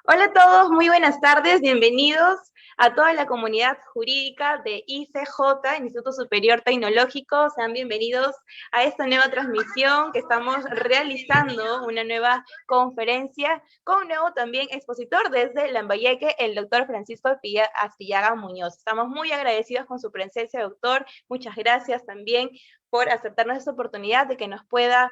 Hola a todos, muy buenas tardes, bienvenidos a toda la comunidad jurídica de ICJ, Instituto Superior Tecnológico. Sean bienvenidos a esta nueva transmisión que estamos realizando, una nueva conferencia con un nuevo también expositor desde Lambayeque, el doctor Francisco Astillaga Muñoz. Estamos muy agradecidos con su presencia, doctor. Muchas gracias también por aceptarnos esta oportunidad de que nos pueda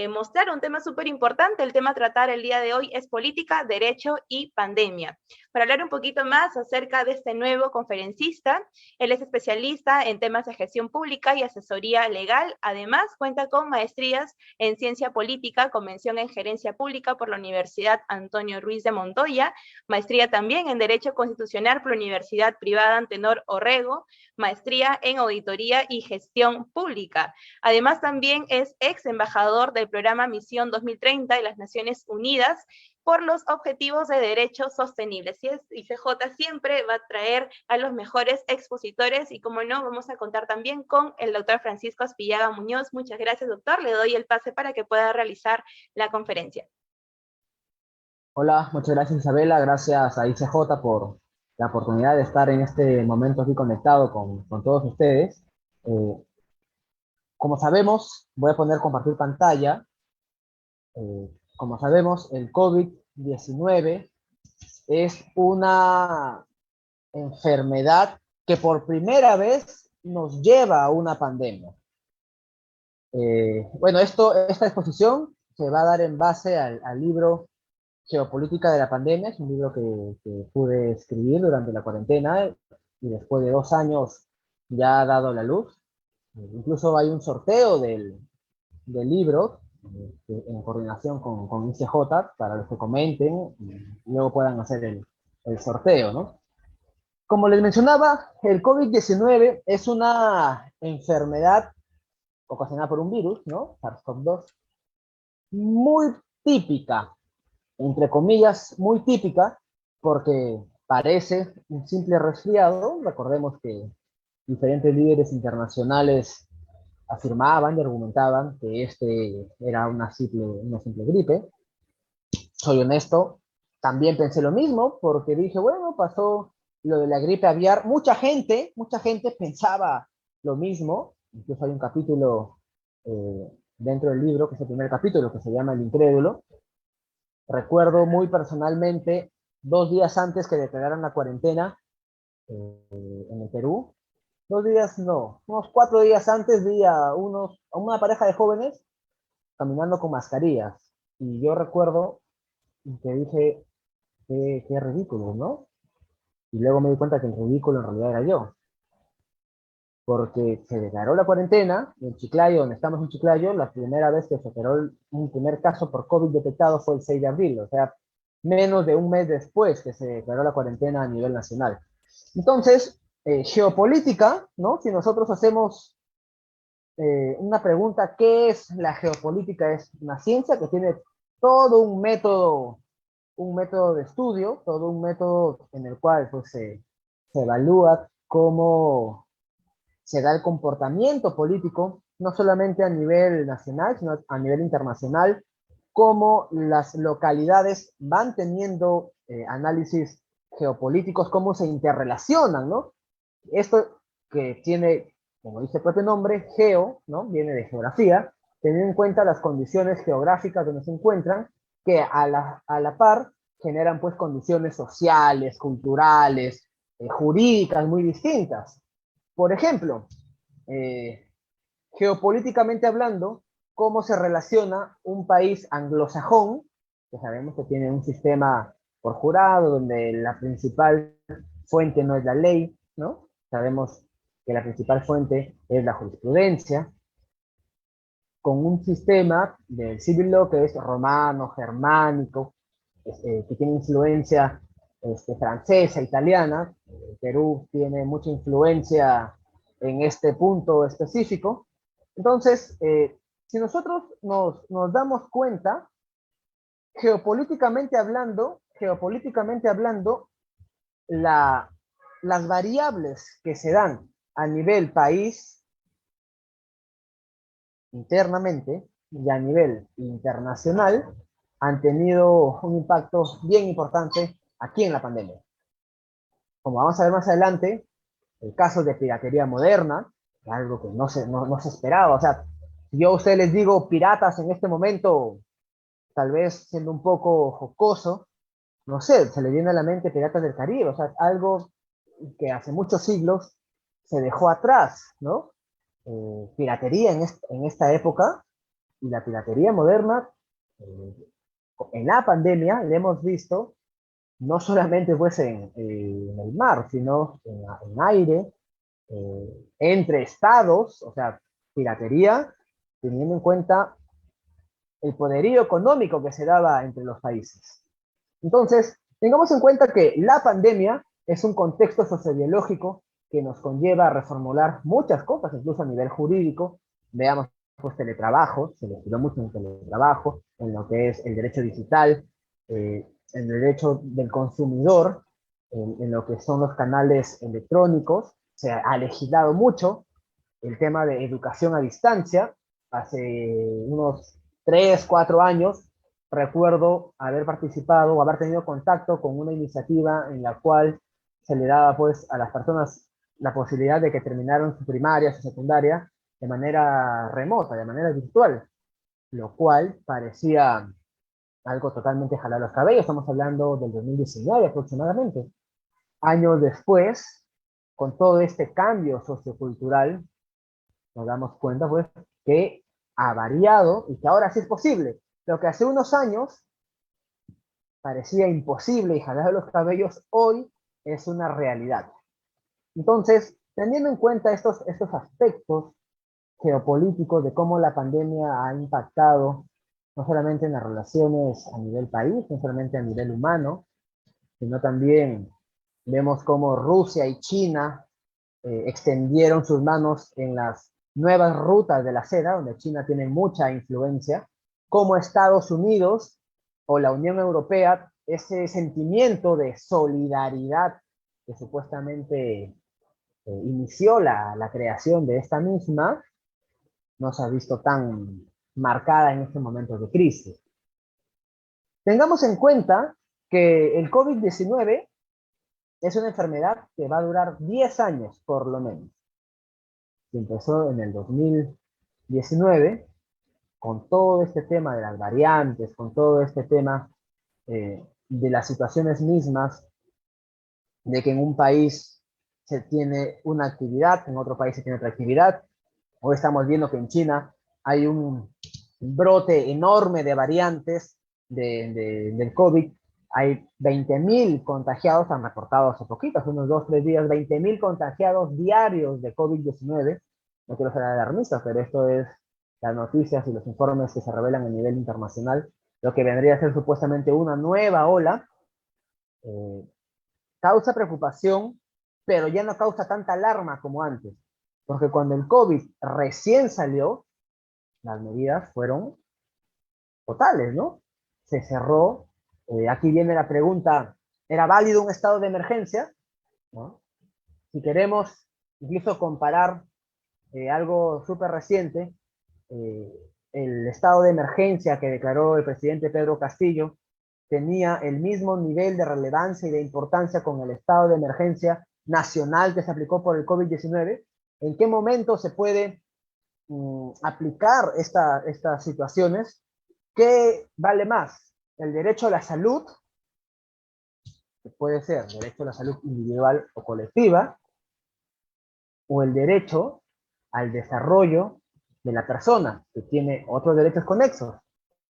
mostrar un tema súper importante. El tema a tratar el día de hoy es política, derecho y pandemia. Para hablar un poquito más acerca de este nuevo conferencista, él es especialista en temas de gestión pública y asesoría legal. Además, cuenta con maestrías en ciencia política, con mención en gerencia pública por la Universidad Antonio Ruiz de Montoya, maestría también en Derecho Constitucional por la Universidad Privada Antenor Orrego, maestría en auditoría y gestión pública. Además, también es ex embajador del programa Misión 2030 de las Naciones Unidas por los Objetivos de Derechos Sostenibles. Y ICJ siempre va a traer a los mejores expositores y, como no, vamos a contar también con el doctor Francisco Astillaga Muñoz. Muchas gracias, doctor. Le doy el pase para que pueda realizar la conferencia. Hola, muchas gracias Isabela, gracias a ICJ por la oportunidad de estar en este momento aquí conectado con todos ustedes. Eh, Como sabemos, voy a poner compartir pantalla. Como sabemos, el COVID-19 es una enfermedad que por primera vez nos lleva a una pandemia. Bueno, esta exposición se va a dar en base al libro Geopolítica de la Pandemia. Es un libro que pude escribir durante la cuarentena y después de 2 años ya ha dado la luz. Incluso hay un sorteo del libro en coordinación con ICJ para los que comenten y luego puedan hacer el sorteo, ¿no? Como les mencionaba, el COVID-19 es una enfermedad ocasionada por un virus, ¿no? SARS-CoV-2, muy típica, entre comillas, muy típica, porque parece un simple resfriado. Recordemos que diferentes líderes internacionales afirmaban y argumentaban que este era una simple gripe. Soy honesto, también pensé lo mismo, porque dije, bueno, pasó lo de la gripe aviar. Mucha gente pensaba lo mismo. Incluso hay un capítulo dentro del libro, que es el primer capítulo, que se llama El Incrédulo. Recuerdo muy personalmente, 2 días antes que declararan la cuarentena en el Perú, 2 días no, unos 4 días antes vi a una pareja de jóvenes caminando con mascarillas. Y yo recuerdo que dije, qué ridículo, ¿no? Y luego me di cuenta que el ridículo en realidad era yo, porque se declaró la cuarentena en Chiclayo, donde estamos en Chiclayo. La primera vez que se operó un primer caso por COVID detectado fue el 6 de abril, o sea, menos de un mes después que se declaró la cuarentena a nivel nacional. Entonces, geopolítica, ¿no? Si nosotros hacemos una pregunta, ¿qué es la geopolítica? Es una ciencia que tiene todo un método de estudio, todo un método en el cual pues, se evalúa cómo se da el comportamiento político, no solamente a nivel nacional, sino a nivel internacional, cómo las localidades van teniendo análisis geopolíticos, cómo se interrelacionan, ¿no? Esto que tiene, como dice el propio nombre, geo, ¿no? Viene de geografía, teniendo en cuenta las condiciones geográficas donde se encuentran, que a la par generan pues condiciones sociales, culturales, jurídicas muy distintas. Por ejemplo, eh, geopolíticamente hablando, cómo se relaciona un país anglosajón, que sabemos que tiene un sistema por jurado, donde la principal fuente no es la ley, ¿no? Sabemos que la principal fuente es la jurisprudencia, con un sistema del civil law que es romano, germánico, que tiene influencia francesa, italiana. Perú tiene mucha influencia en este punto específico. Entonces, si nosotros nos damos cuenta, geopolíticamente hablando, la, las variables que se dan a nivel país internamente y a nivel internacional han tenido un impacto bien importante aquí en la pandemia. Como vamos a ver más adelante, el caso de piratería moderna, algo que no se esperaba. O sea, si yo a ustedes les digo piratas en este momento, tal vez siendo un poco jocoso, no sé, se le viene a la mente Piratas del Caribe, o sea, algo que hace muchos siglos se dejó atrás, ¿no? Piratería en esta época y la piratería moderna, eh, en la pandemia, le hemos visto no solamente pues en el mar, sino en aire, entre estados, o sea, piratería, teniendo en cuenta el poderío económico que se daba entre los países. Entonces, tengamos en cuenta que la pandemia es un contexto sociobiológico que nos conlleva a reformular muchas cosas, incluso a nivel jurídico. Veamos, pues, teletrabajo, se le estudió mucho en teletrabajo, en lo que es el derecho digital, el derecho del consumidor, en lo que son los canales electrónicos. Se ha legislado mucho el tema de educación a distancia. Hace unos 3 4 años recuerdo haber participado o haber tenido contacto con una iniciativa en la cual se le daba pues a las personas la posibilidad de que terminaran su primaria, su secundaria de manera remota, de manera virtual, lo cual parecía algo totalmente jalar los cabellos. Estamos hablando del 2019 aproximadamente. Años después, con todo este cambio sociocultural, nos damos cuenta pues que ha variado y que ahora sí es posible. Lo que hace unos años parecía imposible y jalar los cabellos, hoy es una realidad. Entonces, teniendo en cuenta estos aspectos geopolíticos de cómo la pandemia ha impactado no solamente en las relaciones a nivel país, no solamente a nivel humano, sino también vemos cómo Rusia y China extendieron sus manos en las nuevas rutas de la seda, donde China tiene mucha influencia, como Estados Unidos o la Unión Europea, ese sentimiento de solidaridad que supuestamente inició la creación de esta misma, no se ha visto tan marcada en estos momentos de crisis. Tengamos en cuenta que el COVID-19 es una enfermedad que va a durar 10 años por lo menos. Que empezó en el 2019, con todo este tema de las variantes, con todo este tema de las situaciones mismas, de que en un país se tiene una actividad, en otro país se tiene otra actividad. Hoy estamos viendo que en China hay un brote enorme de variantes del COVID. Hay 20.000 contagiados, han reportado hace poquito, hace unos 2 3 días, 20.000 contagiados diarios de COVID-19. No quiero ser alarmista, pero esto es las noticias y los informes que se revelan a nivel internacional, lo que vendría a ser supuestamente una nueva ola. eh, Causa preocupación, pero ya no causa tanta alarma como antes, porque cuando el COVID recién salió, las medidas fueron totales, ¿no? Se cerró. Aquí viene la pregunta, ¿era válido un estado de emergencia? ¿No? Si queremos incluso comparar algo súper reciente, eh, el estado de emergencia que declaró el presidente Pedro Castillo tenía el mismo nivel de relevancia y de importancia con el estado de emergencia nacional que se aplicó por el COVID-19. ¿En qué momento se puede aplicar estas situaciones? ¿Qué vale más? ¿El derecho a la salud, que puede ser derecho a la salud individual o colectiva, o el derecho al desarrollo de la persona, que tiene otros derechos conexos,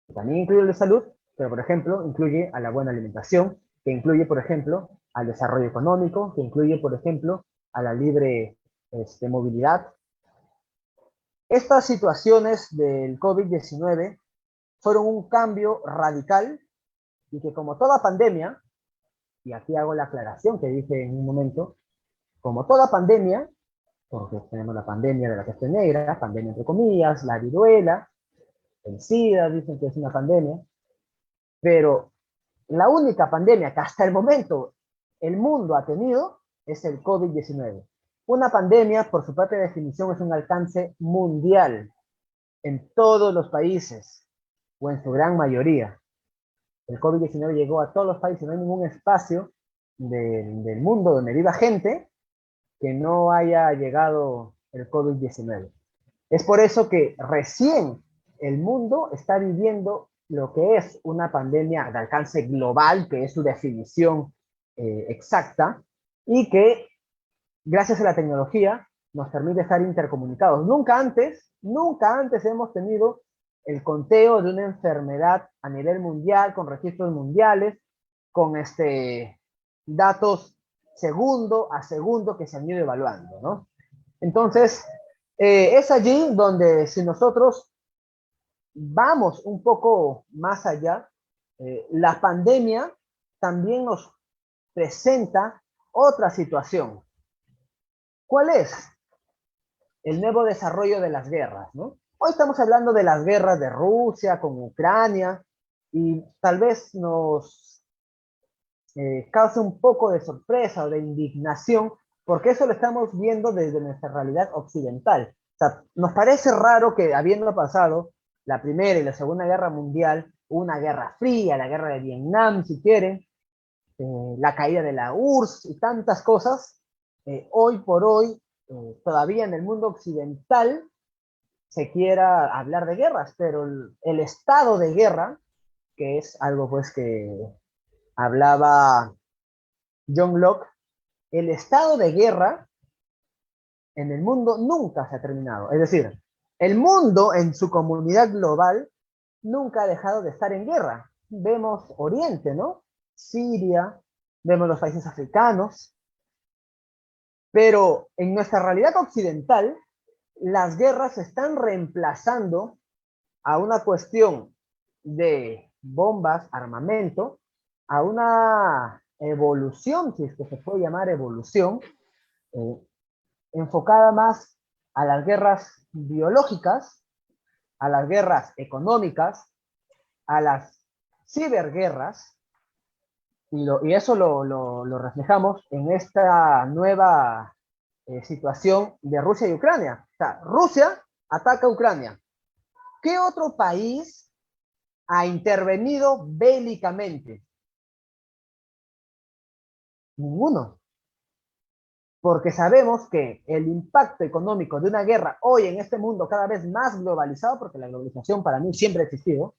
que también incluye el de salud, pero por ejemplo incluye a la buena alimentación, que incluye por ejemplo al desarrollo económico, que incluye por ejemplo a la libre movilidad? Estas situaciones del COVID-19 fueron un cambio radical y que, como toda pandemia, y aquí hago la aclaración que dije en un momento, como toda pandemia, porque tenemos la pandemia de la peste negra, pandemia entre comillas, la viruela, el SIDA, dicen que es una pandemia, pero la única pandemia que hasta el momento el mundo ha tenido es el COVID-19. Una pandemia, por su propia definición, es un alcance mundial en todos los países, o en su gran mayoría. El COVID-19 llegó a todos los países, no hay ningún espacio del mundo donde viva gente que no haya llegado el COVID-19. Es por eso que recién el mundo está viviendo lo que es una pandemia de alcance global, que es su definición exacta, y que gracias a la tecnología nos permite estar intercomunicados. Nunca antes hemos tenido el conteo de una enfermedad a nivel mundial, con registros mundiales, con datos segundo a segundo que se han ido evaluando, ¿no? Entonces, es allí donde si nosotros vamos un poco más allá, la pandemia también nos presenta otra situación. ¿Cuál es? El nuevo desarrollo de las guerras, ¿no? Hoy estamos hablando de las guerras de Rusia con Ucrania y tal vez nos causa un poco de sorpresa o de indignación porque eso lo estamos viendo desde nuestra realidad occidental. O sea, nos parece raro que habiendo pasado la Primera y la Segunda Guerra Mundial, una guerra fría, la guerra de Vietnam, si quieren, la caída de la URSS y tantas cosas, hoy por hoy, todavía en el mundo occidental se quiera hablar de guerras, pero el estado de guerra, que es algo pues que hablaba John Locke, el estado de guerra en el mundo nunca se ha terminado. Es decir, el mundo en su comunidad global nunca ha dejado de estar en guerra. Vemos Oriente, ¿no? Siria, vemos los países africanos, pero en nuestra realidad occidental, las guerras están reemplazando a una cuestión de bombas, armamento, a una evolución, si es que se puede llamar evolución, eh, enfocada más a las guerras biológicas, a las guerras económicas, a las ciberguerras, y eso lo reflejamos en esta nueva situación de Rusia y Ucrania. O sea, Rusia ataca a Ucrania. ¿Qué otro país ha intervenido bélicamente? Ninguno. Porque sabemos que el impacto económico de una guerra hoy en este mundo cada vez más globalizado, porque la globalización para mí siempre ha existido,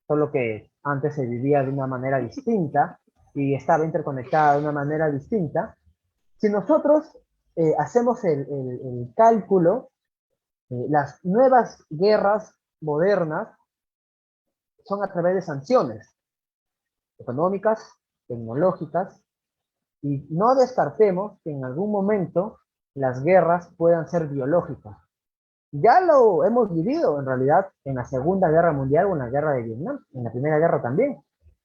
solo que antes se vivía de una manera distinta y estaba interconectada de una manera distinta. Si nosotros hacemos el cálculo, las nuevas guerras modernas son a través de sanciones económicas, tecnológicas, y no descartemos que en algún momento las guerras puedan ser biológicas. Ya lo hemos vivido en realidad en la Segunda Guerra Mundial o en la Guerra de Vietnam, en la Primera Guerra también,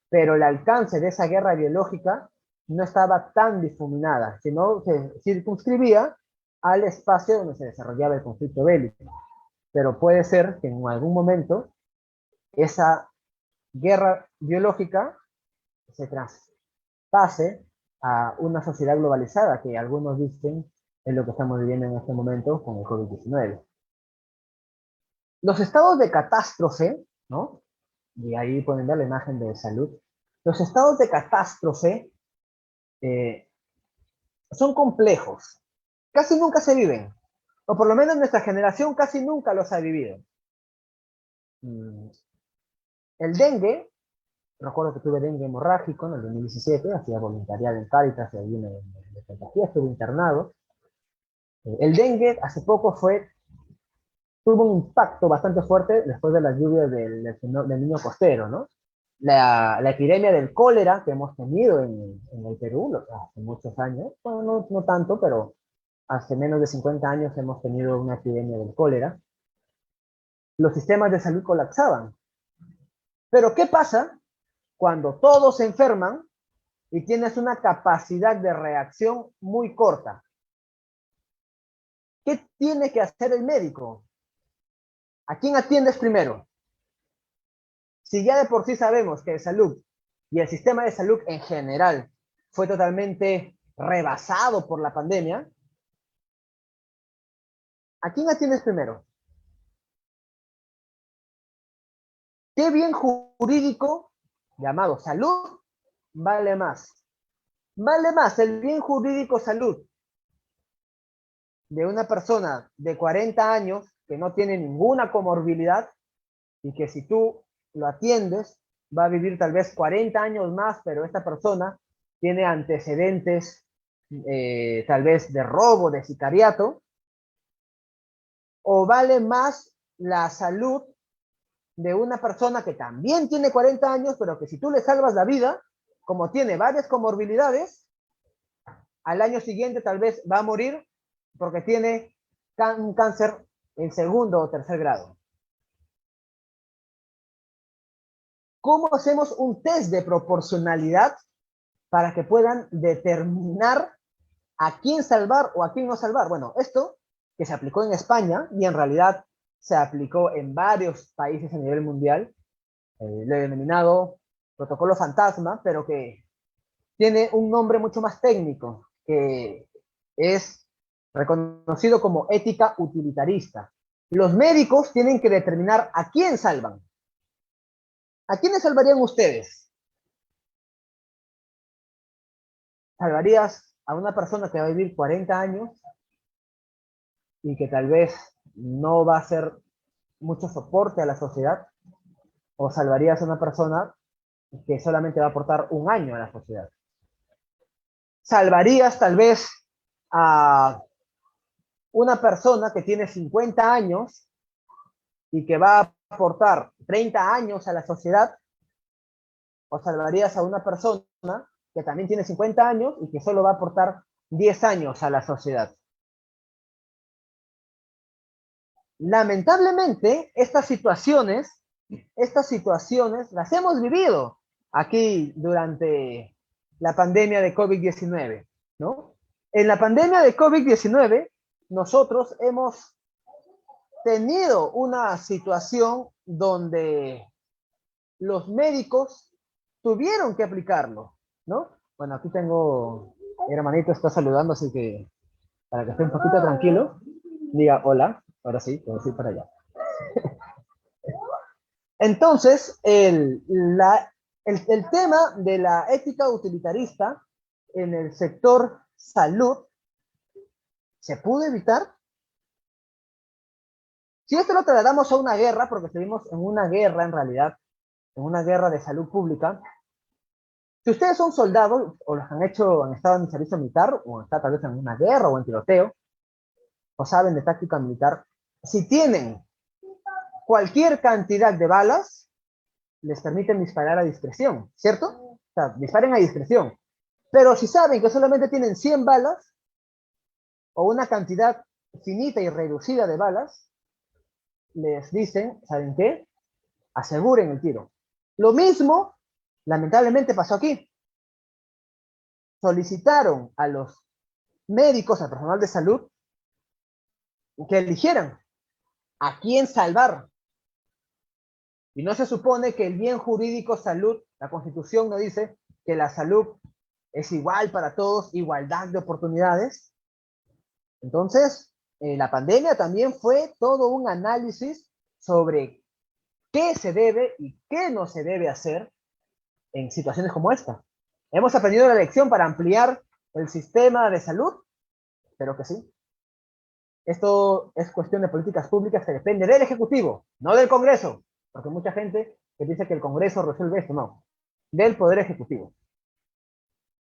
pero el alcance de esa guerra biológica no estaba tan difuminada, sino se circunscribía al espacio donde se desarrollaba el conflicto bélico. Pero puede ser que en algún momento esa guerra biológica se traspase a una sociedad globalizada, que algunos dicen es lo que estamos viviendo en este momento con el COVID-19. Los estados de catástrofe, ¿no? Y ahí pueden ver la imagen de salud. Los estados de catástrofe eh, son complejos. Casi nunca se viven. O por lo menos nuestra generación casi nunca los ha vivido. El dengue, recuerdo que tuve dengue hemorrágico en el 2017, hacía voluntariado en Cáritas y ahí me contagié, estuve internado. El dengue hace poco tuvo un impacto bastante fuerte después de las lluvias del Niño Costero, ¿no? La epidemia del cólera que hemos tenido en el Perú hace muchos años, bueno, no tanto, pero hace menos de 50 años hemos tenido una epidemia del cólera. Los sistemas de salud colapsaban. Pero ¿qué pasa cuando todos se enferman y tienes una capacidad de reacción muy corta? ¿Qué tiene que hacer el médico? ¿A quién atiendes primero? Si ya de por sí sabemos que el salud y el sistema de salud en general fue totalmente rebasado por la pandemia, ¿a quién atiendes primero? ¿Qué bien jurídico llamado salud vale más. Vale más el bien jurídico salud de una persona de 40 años que no tiene ninguna comorbilidad y que si tú lo atiendes va a vivir tal vez 40 años más, pero esta persona tiene antecedentes tal vez de robo, de sicariato, o vale más la salud de una persona que también tiene 40 años, pero que si tú le salvas la vida, como tiene varias comorbilidades, al año siguiente tal vez va a morir porque tiene un cáncer en segundo o tercer grado. ¿Cómo hacemos un test de proporcionalidad para que puedan determinar a quién salvar o a quién no salvar? Bueno, esto que se aplicó en España y en realidad se aplicó en varios países a nivel mundial, lo he denominado protocolo fantasma, pero que tiene un nombre mucho más técnico, que es reconocido como ética utilitarista. Los médicos tienen que determinar a quién salvan. ¿A quiénes salvarían ustedes? ¿Salvarías a una persona que va a vivir 40 años y que tal vez no va a hacer mucho soporte a la sociedad? ¿O salvarías a una persona que solamente va a aportar un año a la sociedad? ¿Salvarías tal vez a una persona que tiene 50 años y que va a aportar 30 años a la sociedad? ¿O salvarías a una persona que también tiene 50 años y que solo va a aportar 10 años a la sociedad? Lamentablemente, estas situaciones las hemos vivido aquí durante la pandemia de COVID-19, ¿no? En la pandemia de COVID-19, nosotros hemos tenido una situación donde los médicos tuvieron que aplicarlo, ¿no? Bueno, aquí tengo, mi hermanito está saludando, así que para que esté un poquito tranquilo, diga hola, ahora sí, puedo ir para allá. Entonces, el tema de la ética utilitarista en el sector salud, ¿se pudo evitar? Si esto lo trasladamos a una guerra, porque estuvimos en una guerra en realidad, en una guerra de salud pública, si ustedes son soldados o los han estado en servicio militar, o están tal vez en una guerra o en tiroteo, o saben de táctica militar, si tienen cualquier cantidad de balas, les permiten disparar a discreción, ¿cierto? O sea, disparen a discreción. Pero si saben que solamente tienen 100 balas, o una cantidad finita y reducida de balas, les dicen, ¿saben qué? Aseguren el tiro. Lo mismo, lamentablemente, pasó aquí. Solicitaron a los médicos, al personal de salud, que eligieran a quién salvar. Y no se supone que el bien jurídico salud, la Constitución no dice que la salud es igual para todos, igualdad de oportunidades. Entonces, la pandemia también fue todo un análisis sobre qué se debe y qué no se debe hacer en situaciones como esta. ¿Hemos aprendido la lección para ampliar el sistema de salud? Espero que sí. Esto es cuestión de políticas públicas que depende del Ejecutivo, no del Congreso, porque mucha gente que dice que el Congreso resuelve esto, no, del Poder Ejecutivo.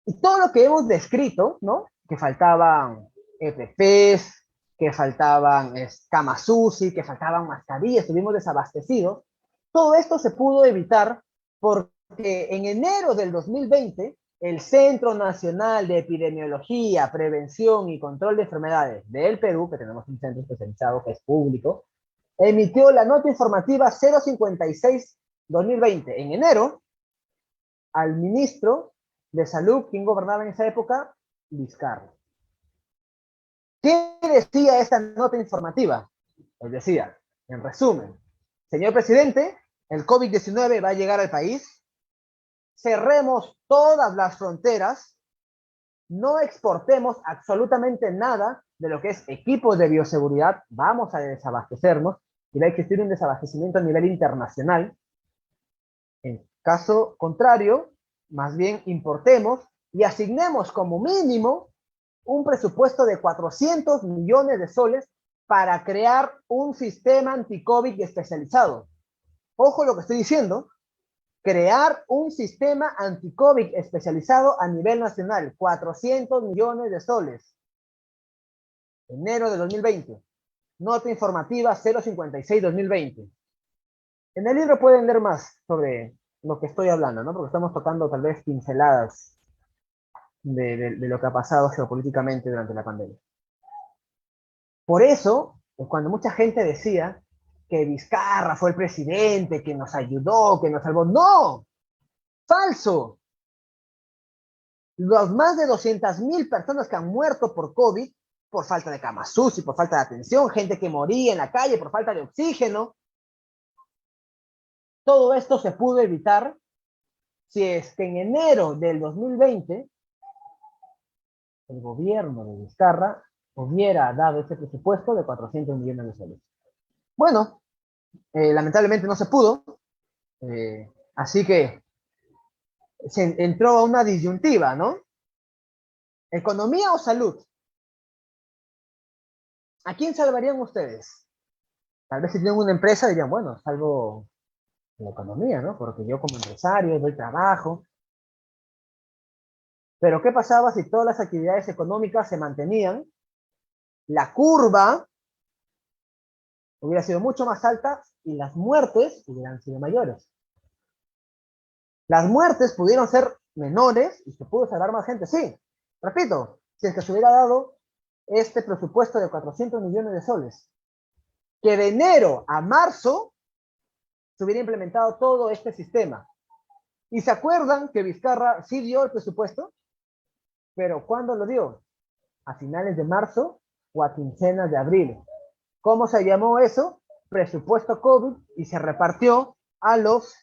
Y todo lo que hemos descrito, ¿no? Que faltaban EPPs, que faltaban camas UCI, que faltaban mascarillas, estuvimos desabastecidos, todo esto se pudo evitar porque en enero del 2020 el Centro Nacional de Epidemiología, Prevención y Control de Enfermedades del Perú, que tenemos un centro especializado que es público, emitió la nota informativa 056-2020. En enero, al ministro de Salud, quien gobernaba en esa época, Vizcarra. ¿Qué decía esta nota informativa? Pues decía, en resumen, señor presidente, el COVID-19 va a llegar al país, cerremos todas las fronteras, no exportemos absolutamente nada de lo que es equipos de bioseguridad, vamos a desabastecernos y va a existir un desabastecimiento a nivel internacional. Caso contrario, más bien importemos y asignemos como mínimo un presupuesto de 400 millones de soles para crear un sistema anti-COVID especializado. Ojo lo que estoy diciendo, crear un sistema anti-COVID especializado a nivel nacional, 400 millones de soles. Enero de 2020. Nota informativa 056-2020. En el libro pueden leer más sobre lo que estoy hablando, ¿no? Porque estamos tocando tal vez pinceladas de lo que ha pasado geopolíticamente durante la pandemia. Por eso, cuando mucha gente decía que Vizcarra fue el presidente, que nos ayudó, que nos salvó, ¡no! ¡Falso! Los más de 200.000 personas que han muerto por COVID, por falta de camas UCI, por falta de atención, gente que moría en la calle por falta de oxígeno, todo esto se pudo evitar si es que en enero del 2020 el gobierno de Vizcarra hubiera dado ese presupuesto de 400 millones de soles. Bueno, lamentablemente no se pudo, así que se entró a una disyuntiva, ¿no? ¿Economía o salud? ¿A quién salvarían ustedes? Tal vez si tienen una empresa dirían, bueno, salvo la economía, ¿no? Porque yo como empresario doy trabajo. Pero ¿qué pasaba si todas las actividades económicas se mantenían? La curva hubiera sido mucho más alta y las muertes hubieran sido mayores. Las muertes pudieron ser menores y se pudo salvar más gente, sí. Repito, si es que se hubiera dado este presupuesto de 400 millones de soles, que de enero a marzo se hubiera implementado todo este sistema. ¿Y se acuerdan que Vizcarra sí dio el presupuesto? Pero ¿cuándo lo dio? A finales de marzo o a quincenas de abril. ¿Cómo se llamó eso? Presupuesto COVID, y se repartió a los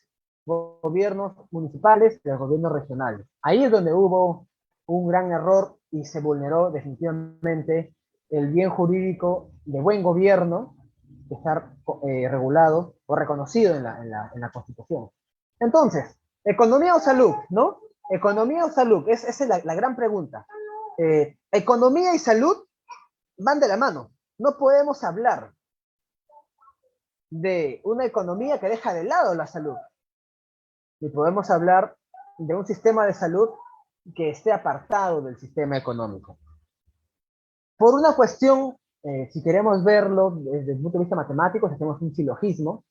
gobiernos municipales y a los gobiernos regionales. Ahí es donde hubo un gran error y se vulneró definitivamente el bien jurídico de buen gobierno que está regulado o reconocido en la Constitución. Entonces, ¿economía o salud? ¿No? ¿Economía o salud? Esa es la gran pregunta. Economía y salud van de la mano. No podemos hablar de una economía que deja de lado la salud. Ni podemos hablar de un sistema de salud que esté apartado del sistema económico. Por una cuestión, si queremos verlo desde el punto de vista matemático, si hacemos un silogismo,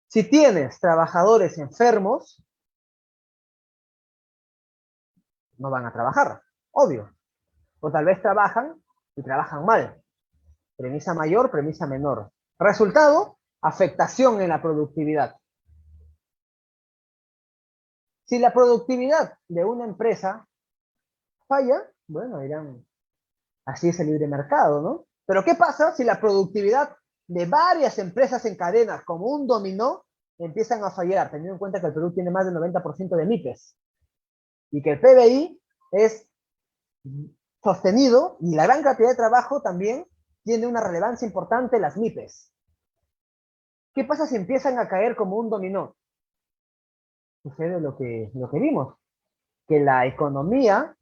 si tienes trabajadores enfermos, no van a trabajar, obvio. O tal vez trabajan y trabajan mal. Premisa mayor, premisa menor. Resultado, afectación en la productividad. Si la productividad de una empresa falla, bueno, dirán, así es el libre mercado, ¿no? Pero ¿qué pasa si la productividad de varias empresas en cadenas, como un dominó, empiezan a fallar, teniendo en cuenta que el Perú tiene más del 90% de MIPES y que el PBI es sostenido y la gran cantidad de trabajo también tiene una relevancia importante en las MIPES? ¿Qué pasa si empiezan a caer como un dominó? Sucede lo que vimos, que la economía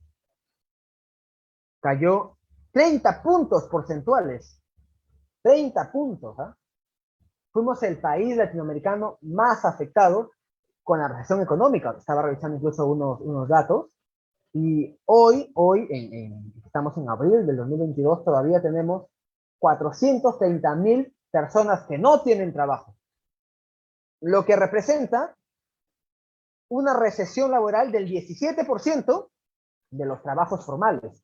cayó 30 puntos porcentuales. 30 puntos. ¿eh? Fuimos el país latinoamericano más afectado con la recesión económica. Estaba revisando incluso unos datos. Y hoy estamos en abril del 2022, todavía tenemos 430.000 personas que no tienen trabajo. Lo que representa una recesión laboral del 17% de los trabajos formales.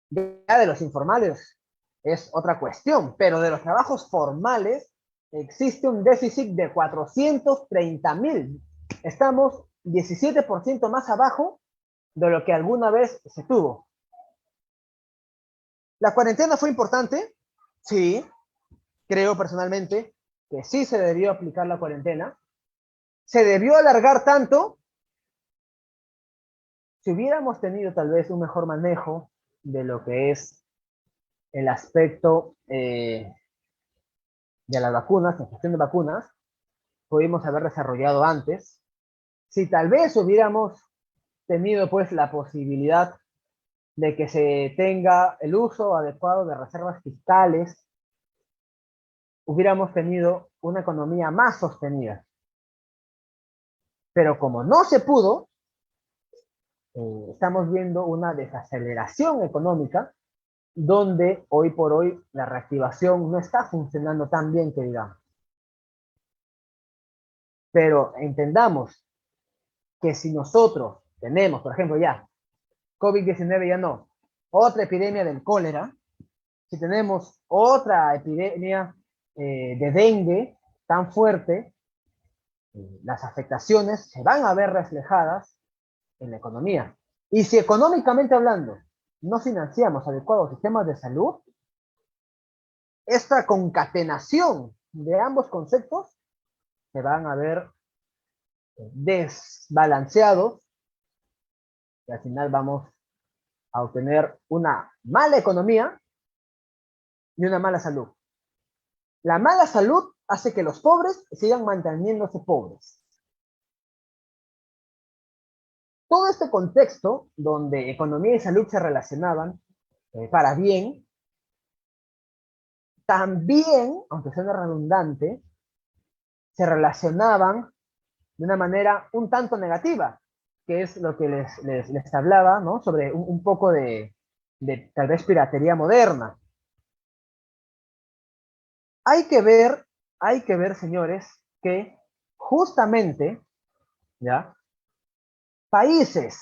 Ya de los informales es otra cuestión, pero de los trabajos formales existe un déficit de 430.000. Estamos 17% más abajo de lo que alguna vez se tuvo. ¿La cuarentena fue importante? Sí, creo personalmente que sí se debió aplicar la cuarentena. ¿Se debió alargar tanto? Si hubiéramos tenido tal vez un mejor manejo de lo que es el aspecto de las vacunas, en cuestión de vacunas, pudimos haber desarrollado antes Si tal vez hubiéramos tenido pues la posibilidad de que se tenga el uso adecuado de reservas fiscales, hubiéramos tenido una economía más sostenida. Pero como no se pudo, estamos viendo una desaceleración económica donde hoy por hoy la reactivación no está funcionando tan bien que digamos. Pero entendamos que si nosotros tenemos, por ejemplo, ya COVID-19 ya no, otra epidemia del cólera, si tenemos otra epidemia de dengue tan fuerte, las afectaciones se van a ver reflejadas en la economía. Y si económicamente hablando no financiamos adecuados sistemas de salud, esta concatenación de ambos conceptos se van a ver desbalanceados y al final vamos a obtener una mala economía y una mala salud. La mala salud hace que los pobres sigan manteniéndose pobres. Todo este contexto donde economía y salud se relacionaban para bien, también, aunque suene redundante, se relacionaban de una manera un tanto negativa, que es lo que les hablaba, ¿no? Sobre un poco de tal vez piratería moderna. Hay que ver, señores, que justamente, ¿ya? Países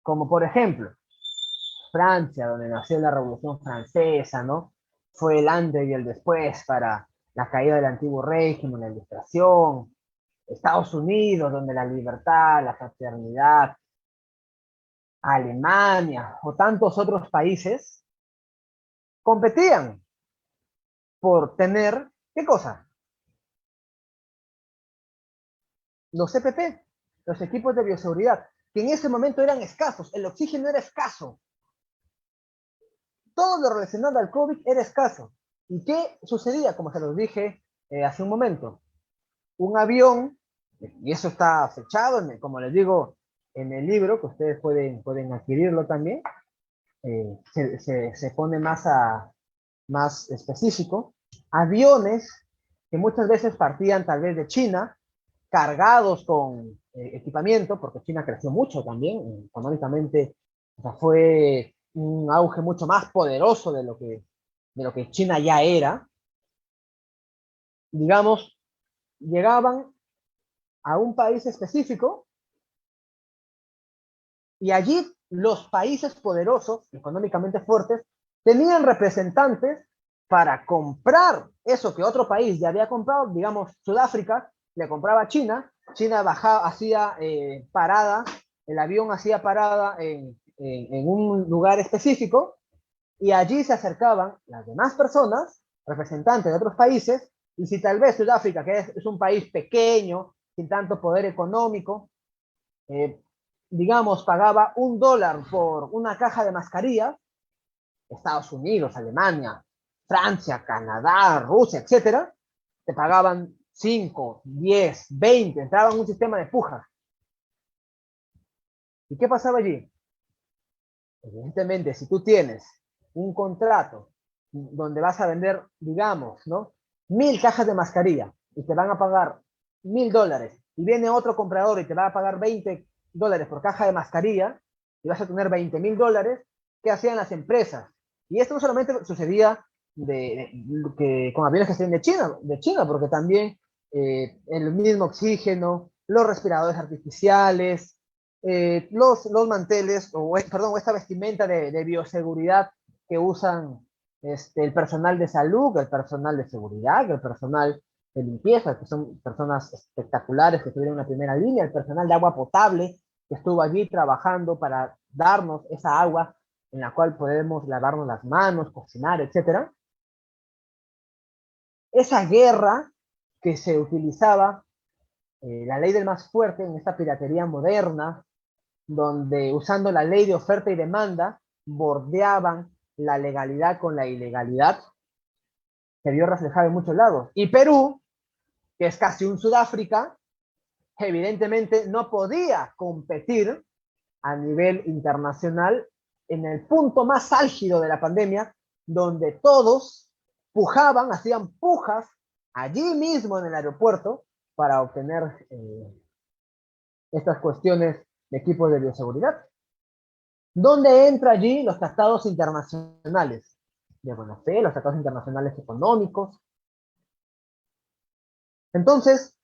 como por ejemplo Francia, donde nació la Revolución Francesa, ¿no? Fue el antes y el después para la caída del antiguo régimen, la ilustración. Estados Unidos, donde la libertad, la fraternidad, Alemania o tantos otros países competían por tener, ¿qué cosa? Los CPP, los equipos de bioseguridad, que en ese momento eran escasos, el oxígeno era escaso, todo lo relacionado al COVID era escaso. ¿Y qué sucedía? Como se los dije hace un momento, un avión, y eso está fechado, como les digo, en el libro, que ustedes pueden adquirirlo también, se pone más específico, aviones que muchas veces partían tal vez de China, cargados con equipamiento, porque China creció mucho también, económicamente, o sea, fue un auge mucho más poderoso de lo que China ya era, digamos, llegaban a un país específico y allí los países poderosos, económicamente fuertes, tenían representantes para comprar eso que otro país ya había comprado, digamos, Sudáfrica le compraba a China, China bajaba, hacía parada, el avión hacía parada en un lugar específico y allí se acercaban las demás personas, representantes de otros países, y si tal vez Sudáfrica, que es un país pequeño, sin tanto poder económico, eh, digamos, pagaba $1 por una caja de mascarillas, Estados Unidos, Alemania, Francia, Canadá, Rusia, etcétera, te pagaban 5, 10, 20, entraba en un sistema de puja. ¿Y qué pasaba allí? Evidentemente, si tú tienes un contrato donde vas a vender, digamos, ¿no? 1,000 cajas de mascarilla y te van a pagar $1,000 y viene otro comprador y te va a pagar $20 por caja de mascarilla y vas a tener $20,000, ¿qué hacían las empresas? Y esto no solamente sucedía con aviones que salían de China, porque también el mismo oxígeno, los respiradores artificiales, los manteles, perdón, esta vestimenta de bioseguridad que usan el personal de salud, el personal de seguridad, el personal de limpieza, que son personas espectaculares que estuvieron en la primera línea, el personal de agua potable que estuvo allí trabajando para darnos esa agua en la cual podemos lavarnos las manos, cocinar, etcétera. Esa guerra que se utilizaba, la ley del más fuerte en esta piratería moderna, donde usando la ley de oferta y demanda, bordeaban la legalidad con la ilegalidad, se vio reflejado en muchos lados. Y Perú, que es casi un Sudáfrica, evidentemente no podía competir a nivel internacional en el punto más álgido de la pandemia, donde todos pujaban, hacían pujas allí mismo en el aeropuerto para obtener estas cuestiones de equipos de bioseguridad. ¿Dónde entra allí los tratados internacionales de buena fe, los tratados internacionales económicos? Entonces,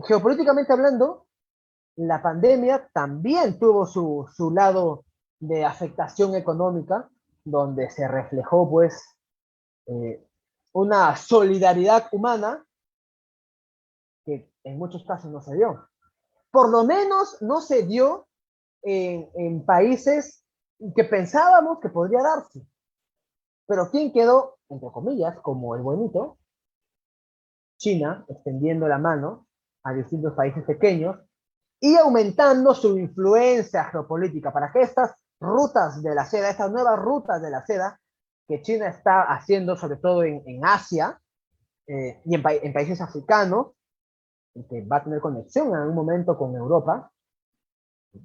geopolíticamente hablando, la pandemia también tuvo su lado de afectación económica, donde se reflejó pues una solidaridad humana que en muchos casos no se dio. Por lo menos no se dio en países que pensábamos que podría darse. Pero ¿quién quedó, entre comillas, como el buenito? China, extendiendo la mano a distintos países pequeños y aumentando su influencia geopolítica para que estas rutas de la seda, estas nuevas rutas de la seda que China está haciendo, sobre todo en Asia y en países africanos, que va a tener conexión en algún momento con Europa,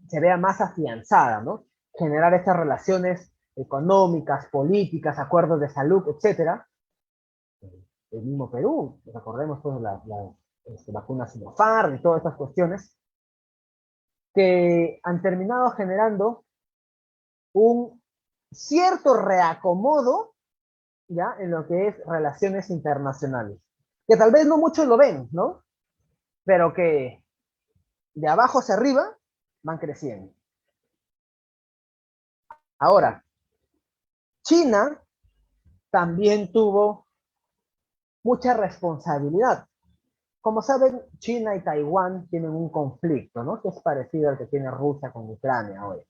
se vea más afianzada, ¿no? Generar estas relaciones económicas, políticas, acuerdos de salud, etcétera. El mismo Perú, recordemos todas las vacunas Sinopharm y todas estas cuestiones, que han terminado generando un cierto reacomodo ya en lo que es relaciones internacionales, que tal vez no muchos lo ven, ¿no? Pero que de abajo hacia arriba van creciendo. Ahora, China también tuvo mucha responsabilidad. Como saben, China y Taiwán tienen un conflicto, ¿no? Que es parecido al que tiene Rusia con Ucrania hoy.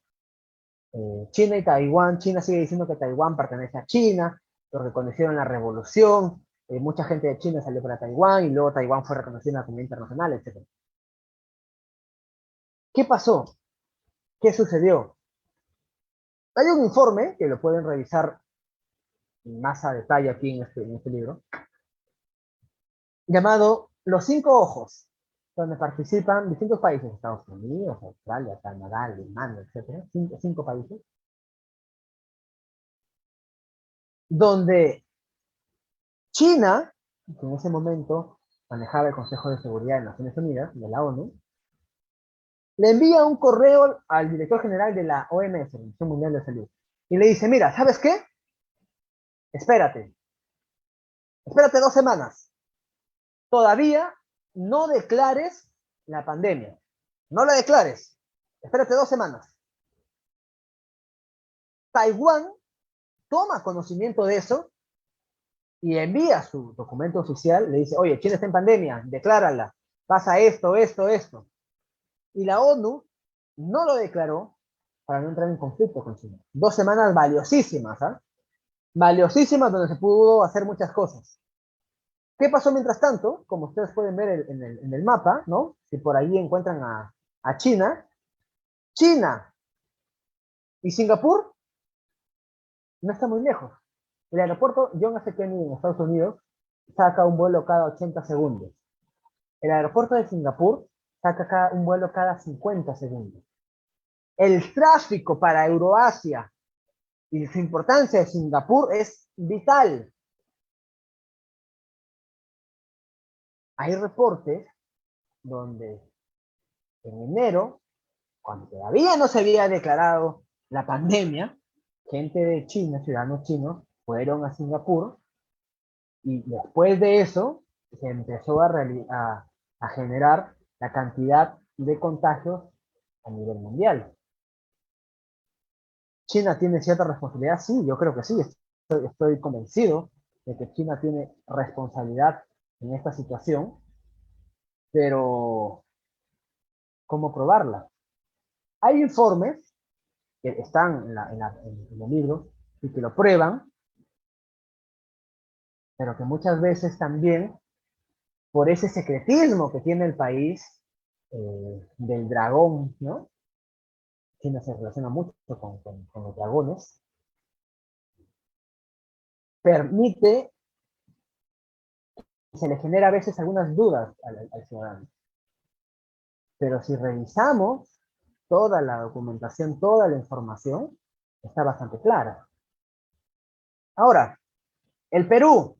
China y Taiwán, China sigue diciendo que Taiwán pertenece a China, lo reconocieron en la revolución, mucha gente de China salió para Taiwán y luego Taiwán fue reconocido en la comunidad internacional, etc. ¿Qué pasó? ¿Qué sucedió? Hay un informe que lo pueden revisar más a detalle aquí en este libro, llamado Los Cinco Ojos, donde participan distintos países, Estados Unidos, Australia, Canadá, Alemania, etc. Cinco países, donde China, que en ese momento manejaba el Consejo de Seguridad de Naciones Unidas, de la ONU, le envía un correo al director general de la OMS, la Organización Mundial de Salud, y le dice, mira, ¿sabes qué? Espérate, espérate 2 semanas. Todavía no declares la pandemia. No la declares. Espérate 2 semanas. Taiwán toma conocimiento de eso y envía su documento oficial, le dice, oye, China está en pandemia, declárala, pasa esto, esto, esto. Y la ONU no lo declaró para no entrar en conflicto con China. 2 semanas valiosísimas, ¿ah? Valiosísimas donde se pudo hacer muchas cosas. ¿Qué pasó mientras tanto? Como ustedes pueden ver en el mapa, ¿no? Si por ahí encuentran a China, China y Singapur no está muy lejos. El aeropuerto John F. Kennedy en Estados Unidos saca un vuelo cada 80 segundos. El aeropuerto de Singapur saca un vuelo cada 50 segundos. El tráfico para Euroasia y su importancia de Singapur es vital. Hay reportes donde en enero, cuando todavía no se había declarado la pandemia, gente de China, ciudadanos chinos, fueron a Singapur y después de eso se empezó a generar la cantidad de contagios a nivel mundial. ¿China tiene cierta responsabilidad? Sí, yo creo que sí. Estoy convencido de que China tiene responsabilidad en esta situación, pero ¿cómo probarla? Hay informes que están en el libro y que lo prueban, pero que muchas veces también, por ese secretismo que tiene el país del dragón, ¿no? China se relaciona mucho con los dragones, permite, se le genera a veces algunas dudas al ciudadano. pero si revisamos toda la documentación, toda la información, está bastante clara. Ahora, el Perú,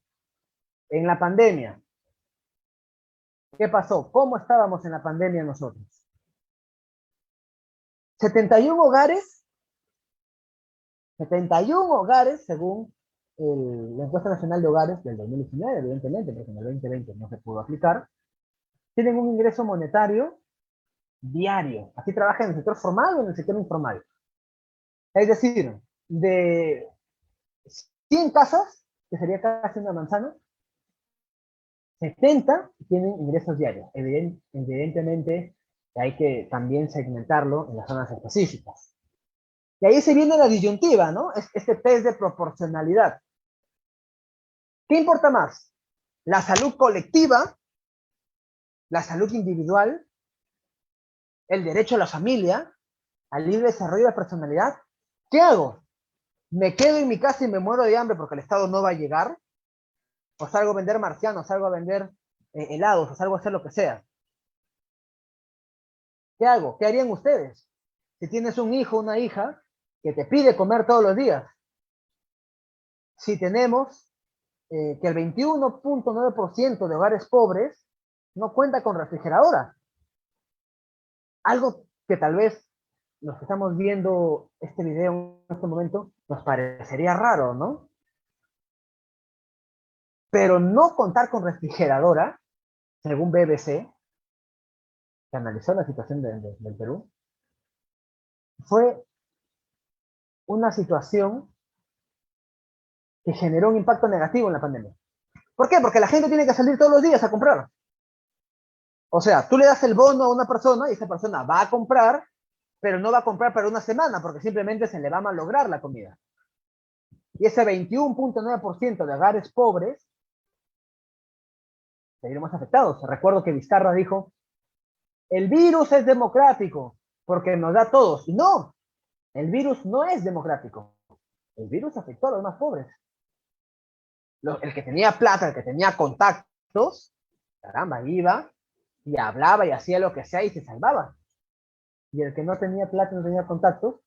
en la pandemia, ¿qué pasó? ¿Cómo estábamos en la pandemia nosotros? 71 hogares, 71 hogares, según la encuesta nacional de hogares del 2019, evidentemente, porque en el 2020 no se pudo aplicar, tienen un ingreso monetario diario. Así trabajan en el sector formal o en el sector informal. Es decir, de 100 casas, que sería casi una manzana, 70 tienen ingresos diarios. Evidentemente, hay que también segmentarlo en las zonas específicas. Y ahí se viene la disyuntiva, ¿no? Este test de proporcionalidad. ¿Qué importa más? ¿La salud colectiva? ¿La salud individual? ¿El derecho a la familia? ¿Al libre desarrollo de la personalidad? ¿Qué hago? ¿Me quedo en mi casa y me muero de hambre porque el Estado no va a llegar? ¿O salgo a vender marcianos, salgo a vender helados, o salgo a hacer lo que sea? ¿Qué hago? ¿Qué harían ustedes? Si tienes un hijo o una hija que te pide comer todos los días. Si tenemos que el 21.9% de hogares pobres no cuenta con refrigeradora. Algo que tal vez los que estamos viendo este video en este momento nos parecería raro, ¿no? Pero no contar con refrigeradora, según BBC, que analizó la situación del Perú, fue una situación que generó un impacto negativo en la pandemia. ¿Por qué? Porque la gente tiene que salir todos los días a comprar. O sea, tú le das el bono a una persona y esa persona va a comprar, pero no va a comprar para una semana porque simplemente se le va a malograr la comida. Y ese 21.9% de hogares pobres seguiremos afectados. Recuerdo que Vizcarra dijo, el virus es democrático porque nos da a todos. Y no, el virus no es democrático. El virus afectó a los más pobres. El que tenía plata, el que tenía contactos, caramba, iba y hablaba y hacía lo que sea y se salvaba. Y el que no tenía plata, no tenía contactos,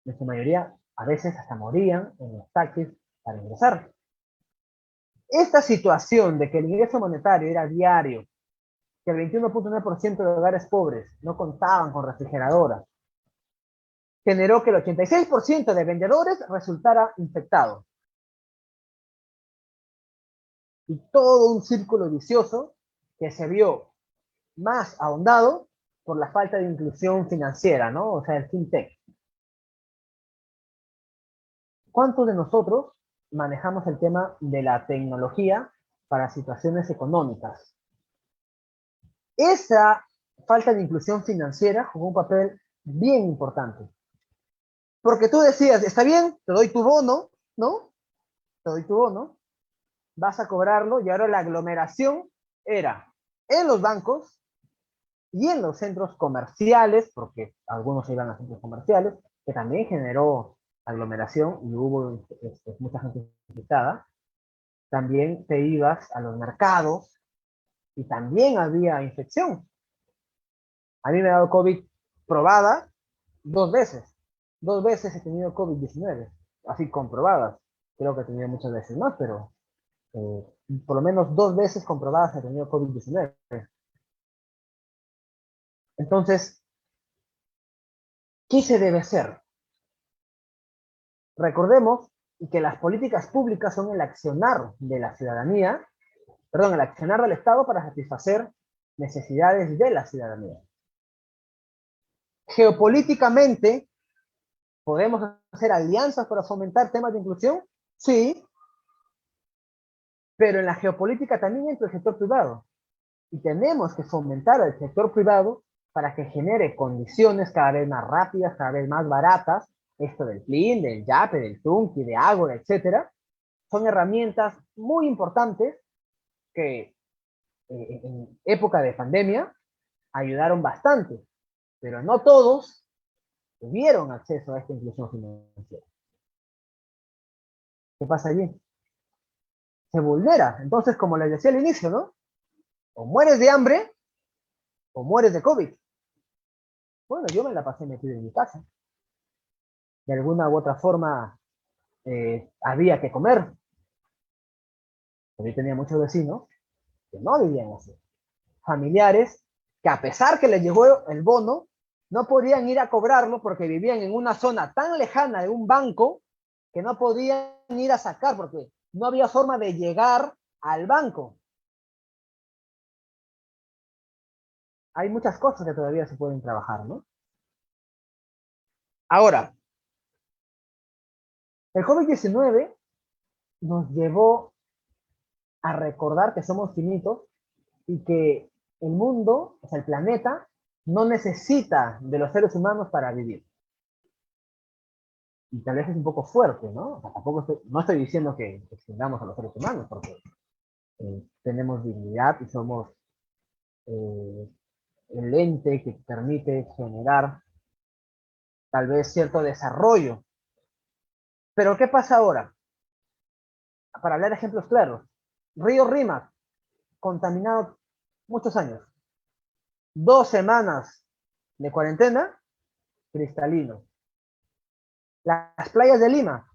en su mayoría a veces hasta morían en los taxis para ingresar. Esta situación de que el ingreso monetario era diario, que el 21.9% de hogares pobres no contaban con refrigeradora, generó que el 86% de vendedores resultara infectado. Y todo un círculo vicioso que se vio más ahondado por la falta de inclusión financiera, ¿no? O sea, el fintech. ¿Cuántos de nosotros manejamos el tema de la tecnología para situaciones económicas? Esa falta de inclusión financiera jugó un papel bien importante. Porque tú decías, está bien, te doy tu bono, ¿no? Te doy tu bono, vas a cobrarlo y ahora la aglomeración era en los bancos y en los centros comerciales, porque algunos iban a centros comerciales, que también generó aglomeración y hubo mucha gente infectada. También te ibas a los mercados y también había infección. A mí me ha dado COVID probada 2 veces. 2 veces he tenido COVID-19, así comprobadas. Creo que he tenido muchas veces más, pero eh, por lo menos 2 veces comprobadas he tenido COVID-19. Entonces, ¿qué se debe hacer? Recordemos que las políticas públicas son el accionar de la ciudadanía, perdón, el accionar del Estado para satisfacer necesidades de la ciudadanía. Geopolíticamente, ¿podemos hacer alianzas para fomentar temas de inclusión? Sí, pero en la geopolítica también entra el sector privado. Y tenemos que fomentar al sector privado para que genere condiciones cada vez más rápidas, cada vez más baratas. Esto del Plin, del Yape, del Tunki, de Ágora, etcétera, son herramientas muy importantes que en época de pandemia ayudaron bastante, pero no todos tuvieron acceso a esta inclusión financiera. ¿Qué pasa allí? Se vulnera. Entonces, como les decía al inicio, ¿no? O mueres de hambre o mueres de COVID. Bueno, yo me la pasé metido en mi casa. De alguna u otra forma había que comer. Pero yo tenía muchos vecinos que no vivían así. Familiares que a pesar que les llegó el bono, no podían ir a cobrarlo porque vivían en una zona tan lejana de un banco que no podían ir a sacar porque no había forma de llegar al banco. Hay muchas cosas que todavía se pueden trabajar, ¿no? Ahora, el COVID-19 nos llevó a recordar que somos finitos y que el mundo, o sea, el planeta, no necesita de los seres humanos para vivir. Y tal vez es un poco fuerte, ¿no? O sea, tampoco no estoy diciendo que extingamos a los seres humanos, porque tenemos dignidad y somos eh, el ente que permite generar tal vez cierto desarrollo. Pero ¿qué pasa ahora? Para hablar de ejemplos claros, Río Rímac, contaminado muchos años. 2 semanas de cuarentena, cristalino. Las playas de Lima,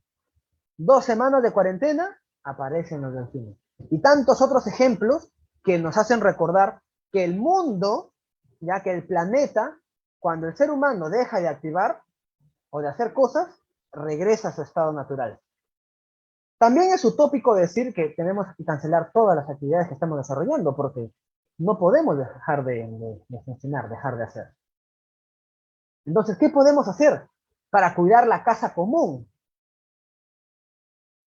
2 semanas de cuarentena, aparecen los delfines. Y tantos otros ejemplos que nos hacen recordar que el mundo, ya que el planeta, cuando el ser humano deja de activar o de hacer cosas, regresa a su estado natural. También es utópico decir que tenemos que cancelar todas las actividades que estamos desarrollando, porque no podemos dejar de funcionar, dejar de hacer. Entonces, ¿qué podemos hacer para cuidar la casa común?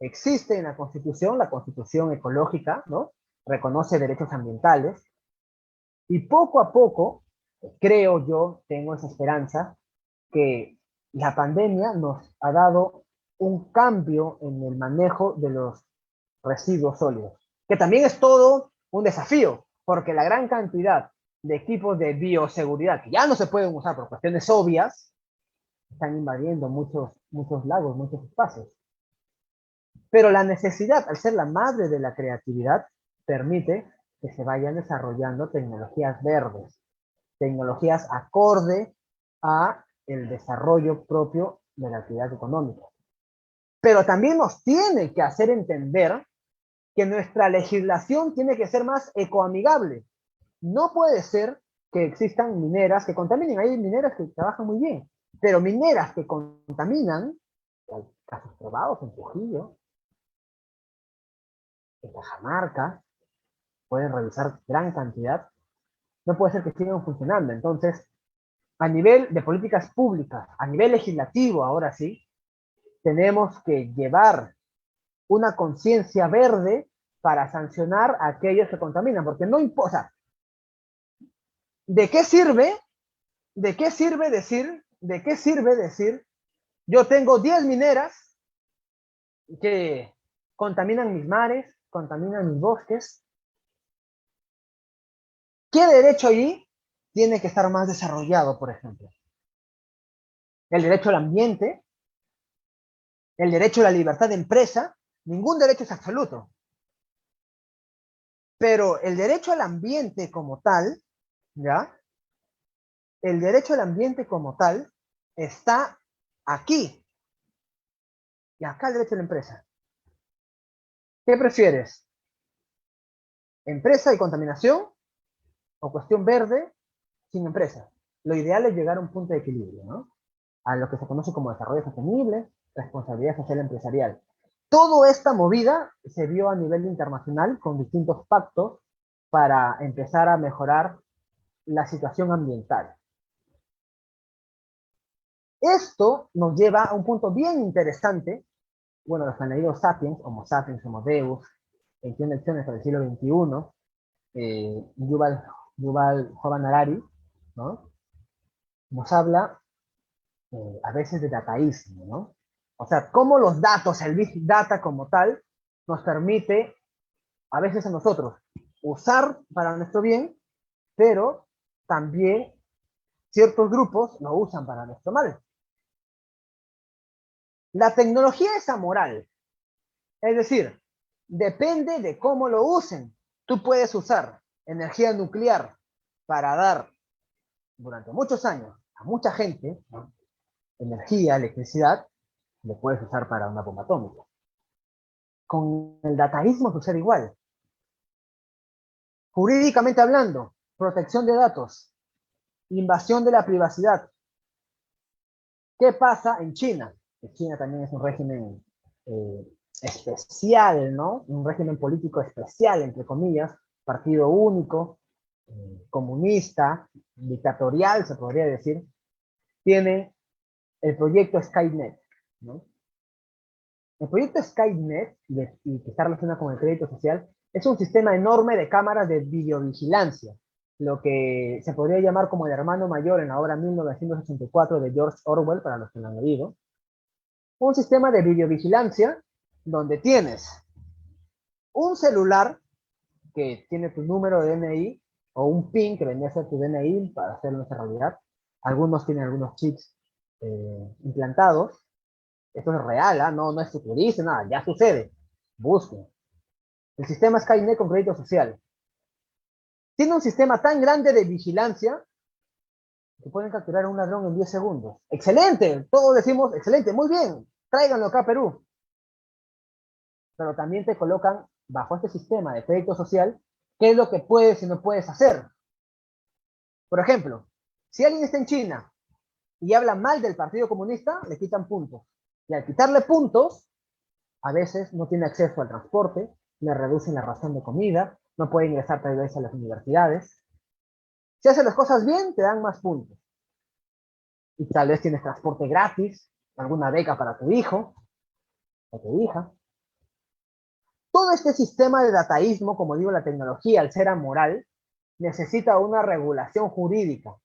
Existe en la Constitución ecológica, ¿no? Reconoce derechos ambientales, y poco a poco, creo yo, tengo esa esperanza, que la pandemia nos ha dado un cambio en el manejo de los residuos sólidos, que también es todo un desafío, porque la gran cantidad de equipos de bioseguridad que ya no se pueden usar por cuestiones obvias, están invadiendo muchos lagos, muchos espacios. Pero la necesidad, al ser la madre de la creatividad, permite que se vayan desarrollando tecnologías verdes, tecnologías acorde a el desarrollo propio de la actividad económica. Pero también nos tiene que hacer entender que nuestra legislación tiene que ser más ecoamigable. No puede ser que existan mineras que contaminen. Hay mineras que trabajan muy bien, pero mineras que contaminan, hay casos probados en Trujillo, en Cajamarca, pueden revisar gran cantidad, no puede ser que sigan funcionando. Entonces, a nivel de políticas públicas, a nivel legislativo, ahora sí, tenemos que llevar una conciencia verde para sancionar a aquellos que contaminan, porque no importa, ¿de qué sirve? ¿De qué sirve decir, yo tengo 10 mineras que contaminan mis mares, contaminan mis bosques? ¿Qué derecho allí tiene que estar más desarrollado, por ejemplo? El derecho al ambiente, el derecho a la libertad de empresa, ningún derecho es absoluto. Pero el derecho al ambiente como tal, ¿ya? El derecho al ambiente como tal está aquí. Y acá el derecho a la empresa. ¿Qué prefieres? ¿Empresa y contaminación o cuestión verde sin empresa? Lo ideal es llegar a un punto de equilibrio, ¿no? A lo que se conoce como desarrollo sostenible, responsabilidad social empresarial. Toda esta movida se vio a nivel internacional con distintos pactos para empezar a mejorar la situación ambiental. Esto nos lleva a un punto bien interesante. Bueno, los leído Sapiens, Homo Deus, 21 lecciones para el siglo XXI, Yuval Harari, ¿no? Nos habla a veces de dataísmo, ¿no? O sea, cómo los datos, el Big Data como tal, nos permite a veces a nosotros usar para nuestro bien, pero también ciertos grupos lo usan para nuestro mal. La tecnología es amoral, es decir, depende de cómo lo usen. Tú puedes usar energía nuclear para dar durante muchos años a mucha gente, ¿no?, energía, electricidad, lo puedes usar para una bomba atómica. Con el dataísmo sucede igual. Jurídicamente hablando, protección de datos, invasión de la privacidad. ¿Qué pasa en China? Que China también es un régimen especial, ¿no? Un régimen político especial, entre comillas, partido único, comunista, dictatorial, se podría decir. Tiene el proyecto Skynet, ¿no? El proyecto Skynet, y que está relacionado con el crédito social, es un sistema enorme de cámaras de videovigilancia, lo que se podría llamar como el hermano mayor en la obra 1984 de George Orwell, para los que lo han leído. Un sistema de videovigilancia donde tienes un celular que tiene tu número de DNI o un PIN que vendría a ser tu DNI para hacerlo en realidad. Algunos tienen algunos chips implantados. Esto es real, ¿eh? No es futurizo, nada, ya sucede. Busquen. El sistema Skynet con crédito social tiene un sistema tan grande de vigilancia que pueden capturar a un ladrón en 10 segundos. ¡Excelente! Todos decimos, excelente, muy bien, tráiganlo acá a Perú. Pero también te colocan bajo este sistema de crédito social qué es lo que puedes y no puedes hacer. Por ejemplo, si alguien está en China y habla mal del Partido Comunista, le quitan puntos. Y al quitarle puntos, a veces no tiene acceso al transporte, le reducen la ración de comida, no puede ingresar tal vez a las universidades. Si haces las cosas bien, te dan más puntos. Y tal vez tienes transporte gratis, alguna beca para tu hijo o tu hija. Todo este sistema de dataísmo, como digo, la tecnología, al ser amoral, necesita una regulación jurídica.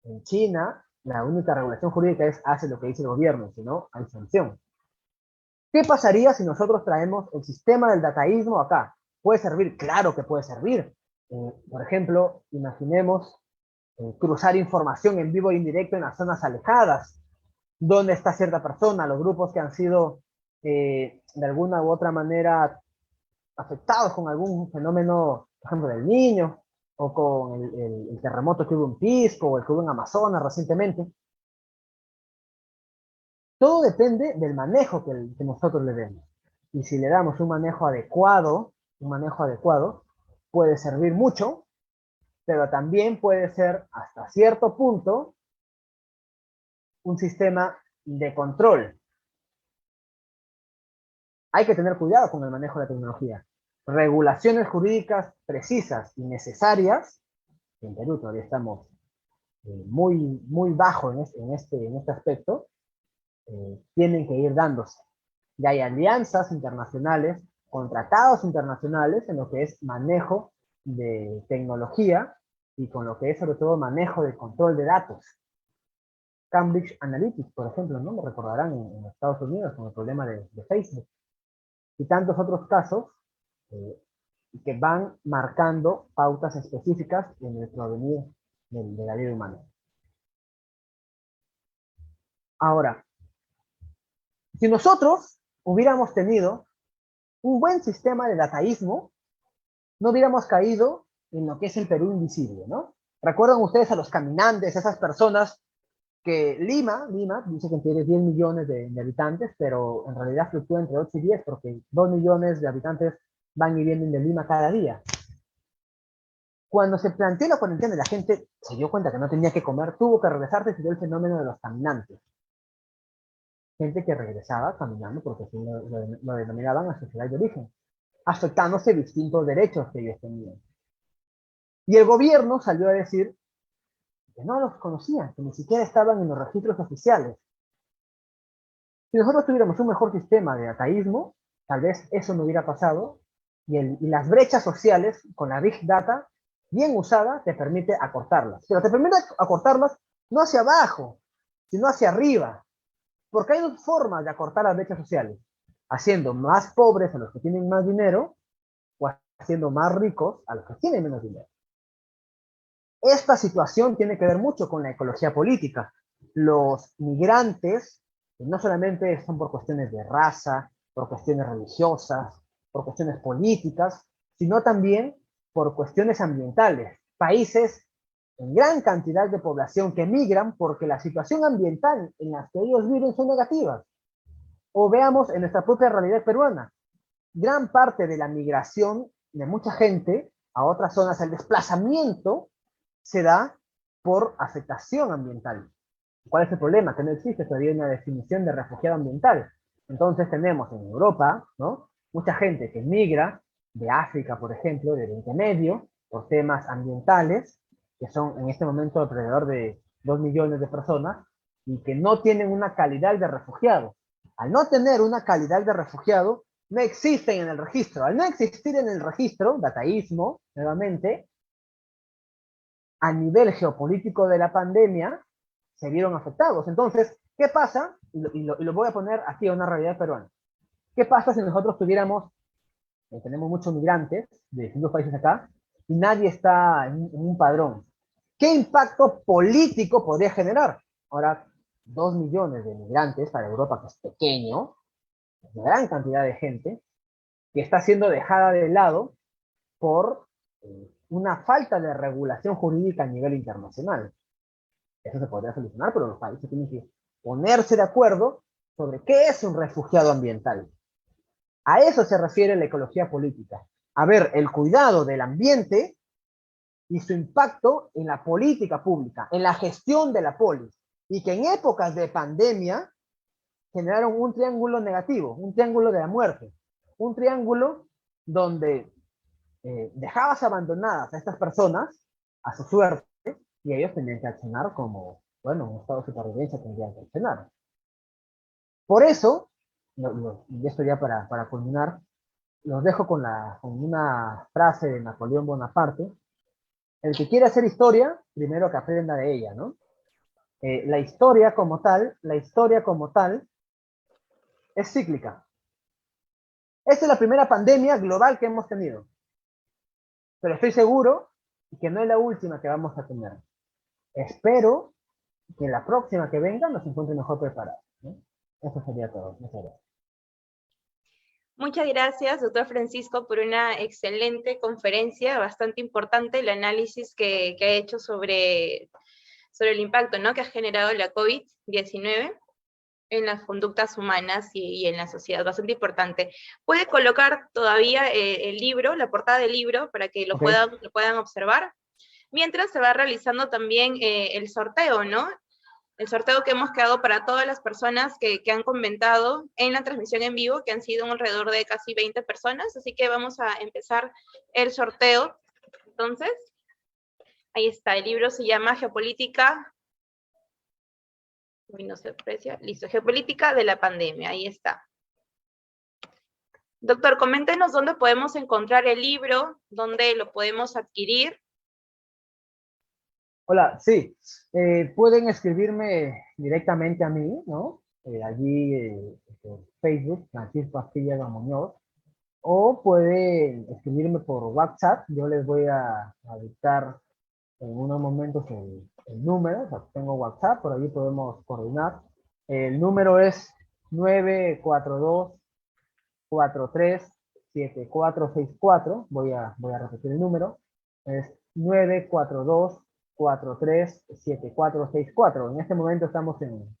En China, la única regulación jurídica es hace lo que dice el gobierno, si no, hay sanción. ¿Qué pasaría si nosotros traemos el sistema del dataísmo acá? ¿Puede servir? Claro que puede servir. Por ejemplo, imaginemos cruzar información en vivo e indirecto en las zonas alejadas. ¿Dónde está cierta persona? Los grupos que han sido de alguna u otra manera afectados con algún fenómeno, por ejemplo, del Niño, o con el terremoto que hubo en Pisco, o el que hubo en Amazonas recientemente. Todo depende del manejo que nosotros le demos. Y si le damos un manejo adecuado, puede servir mucho, pero también puede ser hasta cierto punto un sistema de control. Hay que tener cuidado con el manejo de la tecnología. Regulaciones jurídicas precisas y necesarias, en Perú todavía estamos muy bajo en este aspecto, tienen que ir dándose. Ya hay alianzas internacionales, tratados internacionales en lo que es manejo de tecnología y con lo que es sobre todo manejo de control de datos. Cambridge Analytica, por ejemplo, ¿no? Lo recordarán en Estados Unidos con el problema de Facebook. Y tantos otros casos que van marcando pautas específicas en el provenir de la vida humana. Ahora, si nosotros hubiéramos tenido un buen sistema de dataísmo, no hubiéramos caído en lo que es el Perú invisible, ¿no? ¿Recuerdan ustedes a los caminantes, esas personas que Lima dice que tiene 10 millones de habitantes, pero en realidad fluctúa entre 8 y 10 porque 2 millones de habitantes van y vienen de Lima cada día? Cuando se planteó la cuarentena y la gente se dio cuenta que no tenía que comer, tuvo que regresar, se dio el fenómeno de los caminantes. Gente que regresaba caminando porque así lo denominaban a su ciudad de origen, afectándose distintos derechos que ellos tenían. Y el gobierno salió a decir que no los conocían, que ni siquiera estaban en los registros oficiales. Si nosotros tuviéramos un mejor sistema de dataísmo, tal vez eso no hubiera pasado, y las brechas sociales con la Big Data, bien usada, te permite acortarlas. Pero te permite acortarlas no hacia abajo, sino hacia arriba. Porque hay dos formas de acortar las brechas sociales: haciendo más pobres a los que tienen más dinero, o haciendo más ricos a los que tienen menos dinero. Esta situación tiene que ver mucho con la ecología política. Los migrantes, que no solamente son por cuestiones de raza, por cuestiones religiosas, por cuestiones políticas, sino también por cuestiones ambientales. Países gran cantidad de población que migran porque la situación ambiental en la que ellos viven son negativas. O veamos en nuestra propia realidad peruana, gran parte de la migración de mucha gente a otras zonas, el desplazamiento se da por afectación ambiental. ¿Cuál es el problema? Que no existe todavía una definición de refugiado ambiental. Entonces tenemos en Europa, ¿no?, mucha gente que migra de África, por ejemplo, de Oriente Medio, por temas ambientales, que son en este momento alrededor de 2 millones de personas, y que no tienen una calidad de refugiado. Al no tener una calidad de refugiado, no existen en el registro. Al no existir en el registro, dataísmo, nuevamente, a nivel geopolítico de la pandemia, se vieron afectados. Entonces, ¿qué pasa? Y lo voy a poner aquí a una realidad peruana. ¿Qué pasa si nosotros tuviéramos, tenemos muchos migrantes de distintos países acá, y nadie está en un padrón? ¿Qué impacto político podría generar? Ahora, 2 millones de migrantes para Europa, que es pequeño, una gran cantidad de gente, que está siendo dejada de lado por una falta de regulación jurídica a nivel internacional. Eso se podría solucionar, pero los países tienen que ponerse de acuerdo sobre qué es un refugiado ambiental. A eso se refiere la ecología política. A ver, el cuidado del ambiente y su impacto en la política pública, en la gestión de la polis. Y que en épocas de pandemia generaron un triángulo negativo, un triángulo de la muerte. Un triángulo donde dejabas abandonadas a estas personas a su suerte, y ellos tenían que accionar como, bueno, un estado de supervivencia tendrían que accionar. Por eso, y esto ya para culminar, los dejo con una frase de Napoleón Bonaparte: el que quiere hacer historia, primero que aprenda de ella, ¿no? La historia como tal es cíclica. Esta es la primera pandemia global que hemos tenido, pero estoy seguro que no es la última que vamos a tener. Espero que la próxima que venga nos encuentre mejor preparados, ¿no? Eso sería todo. Muchas gracias. Muchas gracias, doctor Francisco, por una excelente conferencia, bastante importante el análisis que ha hecho sobre el impacto, ¿no?, que ha generado la COVID-19 en las conductas humanas y en la sociedad, bastante importante. Puede colocar todavía el libro, la portada del libro, para que lo puedan observar, mientras se va realizando también el sorteo, ¿no? El sorteo que hemos quedado para todas las personas que han comentado en la transmisión en vivo, que han sido alrededor de casi 20 personas, así que vamos a empezar el sorteo. Entonces, ahí está, el libro se llama Geopolítica, no se aprecia, listo, Geopolítica de la pandemia, ahí está. Doctor, coméntenos dónde podemos encontrar el libro, dónde lo podemos adquirir. Hola, sí, pueden escribirme directamente a mí, ¿no? Allí por Facebook, Francisco Astilla Muñoz, o pueden escribirme por WhatsApp. Yo les voy a dictar en unos momentos el número. O sea, tengo WhatsApp, por ahí podemos coordinar. El número es 942-43-7464. Voy a repetir el número. Es 942-43-7464. En este momento estamos en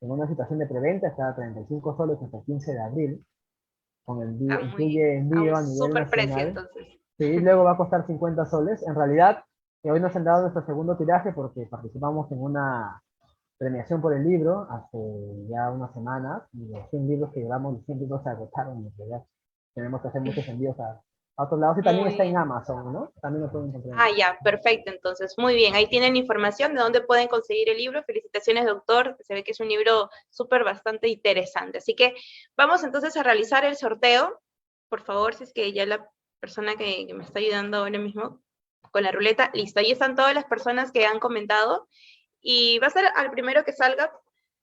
una situación de preventa, está a 35 soles hasta el 15 de abril, con el incluye envío a nivel Súper precio, nacional. entonces. Sí, luego va a costar 50 soles. En realidad, hoy nos han dado nuestro segundo tiraje porque participamos en una premiación por el libro hace ya unas semanas, y los 100 libros que llevamos, los 100 libros se agotaron. En realidad tenemos que hacer muchos envíos a otros lados, y también está en Amazon, ¿no? También lo pueden encontrar. Ah, ya, perfecto, entonces, muy bien, ahí tienen información de dónde pueden conseguir el libro. Felicitaciones, doctor, se ve que es un libro súper bastante interesante, así que vamos entonces a realizar el sorteo. Por favor, si es que ya la persona que me está ayudando ahora mismo con la ruleta, listo, ahí están todas las personas que han comentado, y va a ser al primero que salga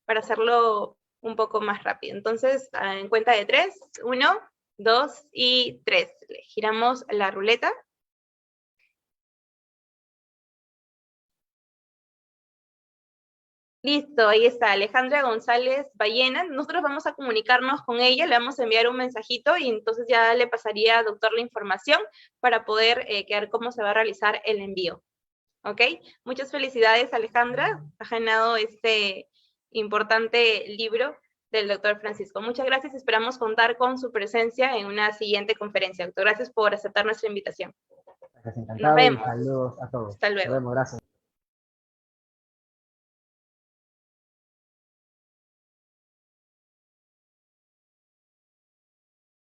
para hacerlo un poco más rápido. Entonces, en cuenta de 3, 1, 2 y 3, giramos la ruleta. Listo, ahí está, Alejandra González Ballena. Nosotros vamos a comunicarnos con ella, le vamos a enviar un mensajito y entonces ya le pasaría al doctor la información para poder quedar cómo se va a realizar el envío. ¿Ok? Muchas felicidades, Alejandra. Ha ganado este importante libro del doctor Francisco. Muchas gracias. Esperamos contar con su presencia en una siguiente conferencia. Doctor, gracias por aceptar nuestra invitación. Gracias, Nos encantado y vemos. saludos a todos. Hasta Nos luego. vemos, gracias.